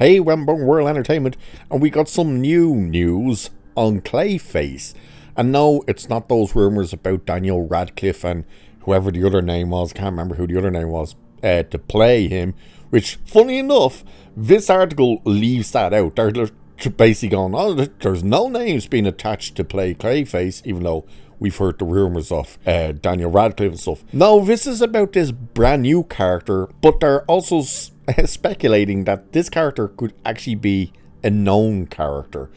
Hey, Wembone World Entertainment, and we got some new news on Clayface. And no, it's not those rumours about Daniel Radcliffe and whoever the other name was, can't remember who the other name was, to play him. Which, funny enough, this article leaves that out. They're basically going, oh, there's no names being attached to play Clayface, even though we've heard the rumours of Daniel Radcliffe and stuff. No, this is about this brand new character, but they're also speculating that this character could actually be a known character.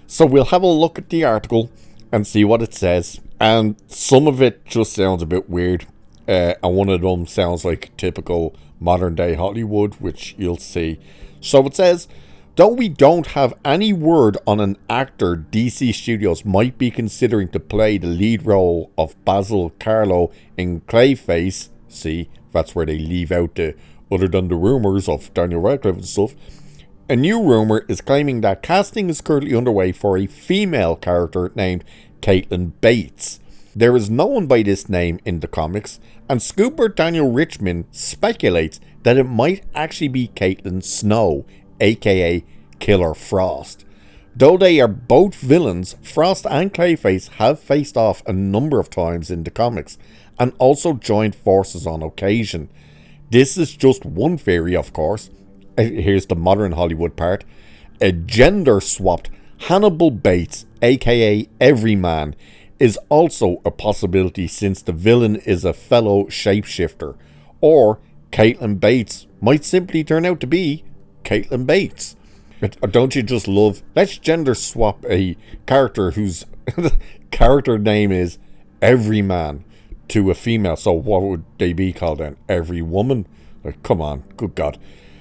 So we'll have a look at the article and see what it says. And some of it just sounds a bit weird. And one of them sounds like typical modern day Hollywood, which you'll see. So it says, though we don't have any word on an actor DC Studios might be considering to play the lead role of Basil Carlo in Clayface, see, that's where they leave out the other than the rumours of Daniel Radcliffe and stuff, a new rumour is claiming that casting is currently underway for a female character named Caitlin Bates. There is no one by this name in the comics, and scooper Daniel Richmond speculates that it might actually be Caitlin Snow, aka Killer Frost. Though they are both villains, Frost and Clayface have faced off a number of times in the comics, and also joined forces on occasion. This is just one theory, of course. Here's the modern Hollywood part. A gender-swapped Hannibal Bates, aka Everyman, is also a possibility since the villain is a fellow shapeshifter. Or Caitlin Bates might simply turn out to be Caitlin Bates. Don't you just love... Let's gender swap a character whose character name is Everyman to a female. So what would they be called then? Every woman? Like, come on, good God.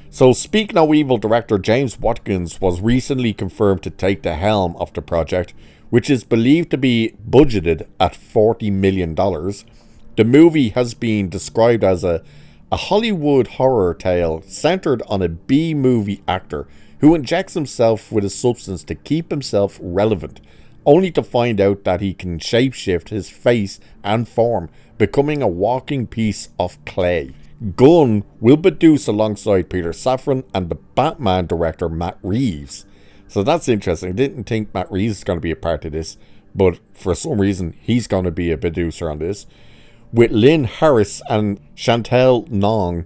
So Speak No Evil director James Watkins was recently confirmed to take the helm of the project, which is believed to be budgeted at $40 million. The movie has been described as a Hollywood horror tale centered on a B-movie actor who injects himself with a substance to keep himself relevant, only to find out that he can shapeshift his face and form, becoming a walking piece of clay. Gunn will produce alongside Peter Safran and the Batman director Matt Reeves. So that's interesting. I didn't think Matt Reeves is going to be a part of this, but for some reason he's going to be a producer on this, with Lynn Harris and Chantel Nong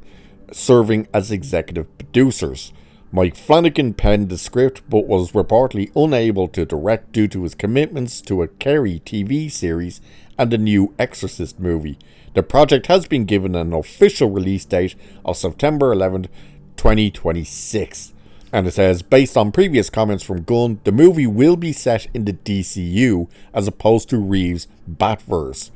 serving as executive producers. Mike Flanagan penned the script but was reportedly unable to direct due to his commitments to a Carrie TV series and a new Exorcist movie. The project has been given an official release date of September 11th, 2026. And it says, based on previous comments from Gunn, the movie will be set in the DCU as opposed to Reeves' Batverse.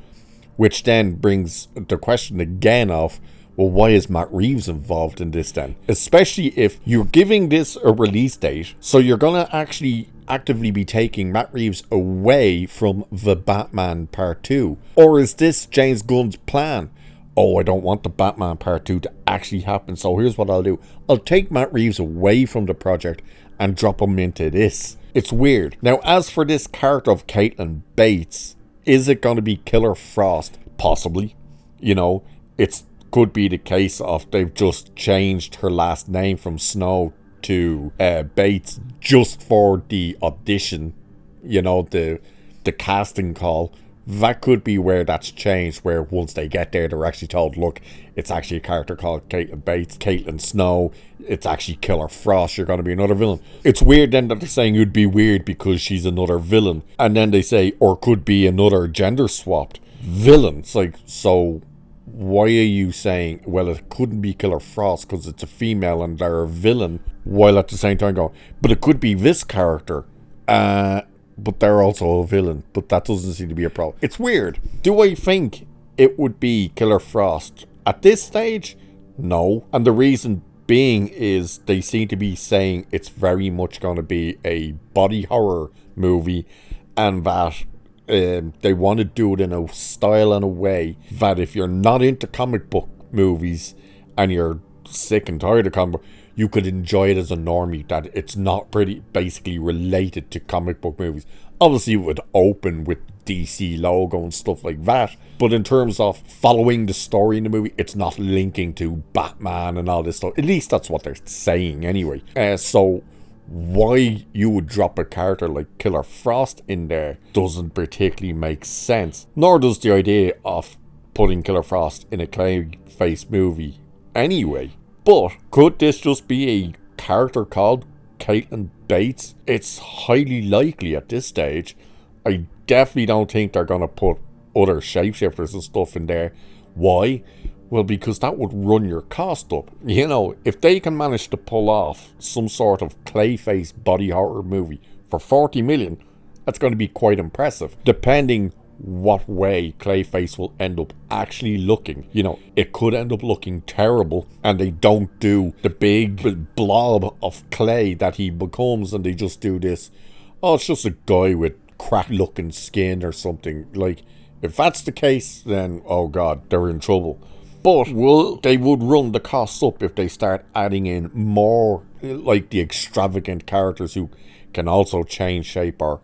Which then brings the question again of, well, why is Matt Reeves involved in this then? Especially if you're giving this a release date, so you're going to actually actively be taking Matt Reeves away from the Batman Part 2. Or is this James Gunn's plan? Oh, I don't want the Batman Part 2 to actually happen, so here's what I'll do. I'll take Matt Reeves away from the project and drop him into this. It's weird. Now, as for this character of Caitlin Bates, is it going to be Killer Frost? Possibly. You know, it could be the case of they've just changed her last name from Snow to Bates just for the audition. You know, the casting call. That could be where that's changed, where once they get there, they're actually told, look, it's actually a character called Caitlin Bates, Caitlin Snow. It's actually Killer Frost. You're going to be another villain. It's weird then that they're saying it would be weird because she's another villain. And then they say, or could be another gender-swapped villain. It's like, so why are you saying, well, it couldn't be Killer Frost because it's a female and they're a villain, while at the same time going, but it could be this character. But they're also a villain. But that doesn't seem to be a problem. It's weird. Do I think it would be Killer Frost? At this stage, no. And the reason being is they seem to be saying it's very much going to be a body horror movie, and that they want to do it in a style and a way that if you're not into comic book movies and you're sick and tired of comic book, you could enjoy it as a normie, that it's not pretty basically related to comic book movies. Obviously, it would open with DC logo and stuff like that, but in terms of following the story in the movie, it's not linking to Batman and all this stuff. At least that's what they're saying anyway. So why you would drop a character like Killer Frost in there doesn't particularly make sense. Nor does the idea of putting Killer Frost in a Clayface movie anyway. But could this just be a character called Caitlin Bates? It's highly likely at this stage. I definitely don't think they're going to put other shapeshifters and stuff in there. Why? Well, because that would run your cost up. You know, if they can manage to pull off some sort of Clayface body horror movie for 40 million, that's going to be quite impressive. Depending what way Clayface will end up actually looking. You know, it could end up looking terrible and they don't do the big blob of clay that he becomes, and they just do this, oh, it's just a guy with crack looking skin or something. Like, if that's the case, then oh god, they're in trouble. But they would run the costs up if they start adding in more like the extravagant characters who can also change shape or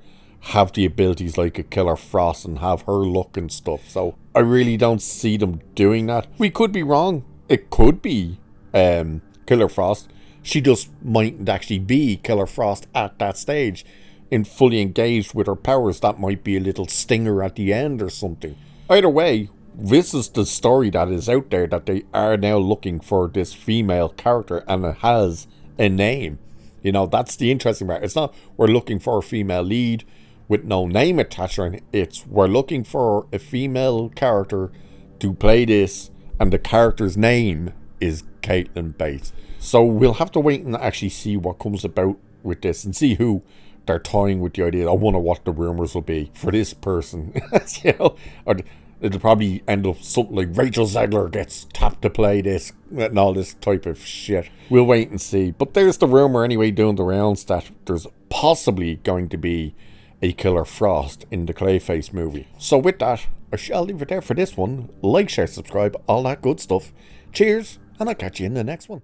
have the abilities like a Killer Frost and have her look and stuff. So I really don't see them doing that. We could be wrong. It could be Killer Frost. She just mightn't actually be Killer Frost at that stage. In fully engaged with her powers, that might be a little stinger at the end or something. Either way, this is the story that is out there, that they are now looking for this female character and it has a name. You know, that's the interesting part. It's not we're looking for a female lead with no name attached or anything. It's we're looking for a female character to play this, and the character's name is Caitlin Bates. So we'll have to wait and actually see what comes about with this and see who they're toying with the idea. I wonder what the rumors will be for this person. You know, or it'll probably end up something like Rachel Zegler gets tapped to play this and all this type of shit. We'll wait and see. But there's the rumor anyway doing the rounds that there's possibly going to be a Killer Frost in the Clayface movie. So with that, I shall leave it there for this one. Like, share, subscribe, all that good stuff. Cheers, and I'll catch you in the next one.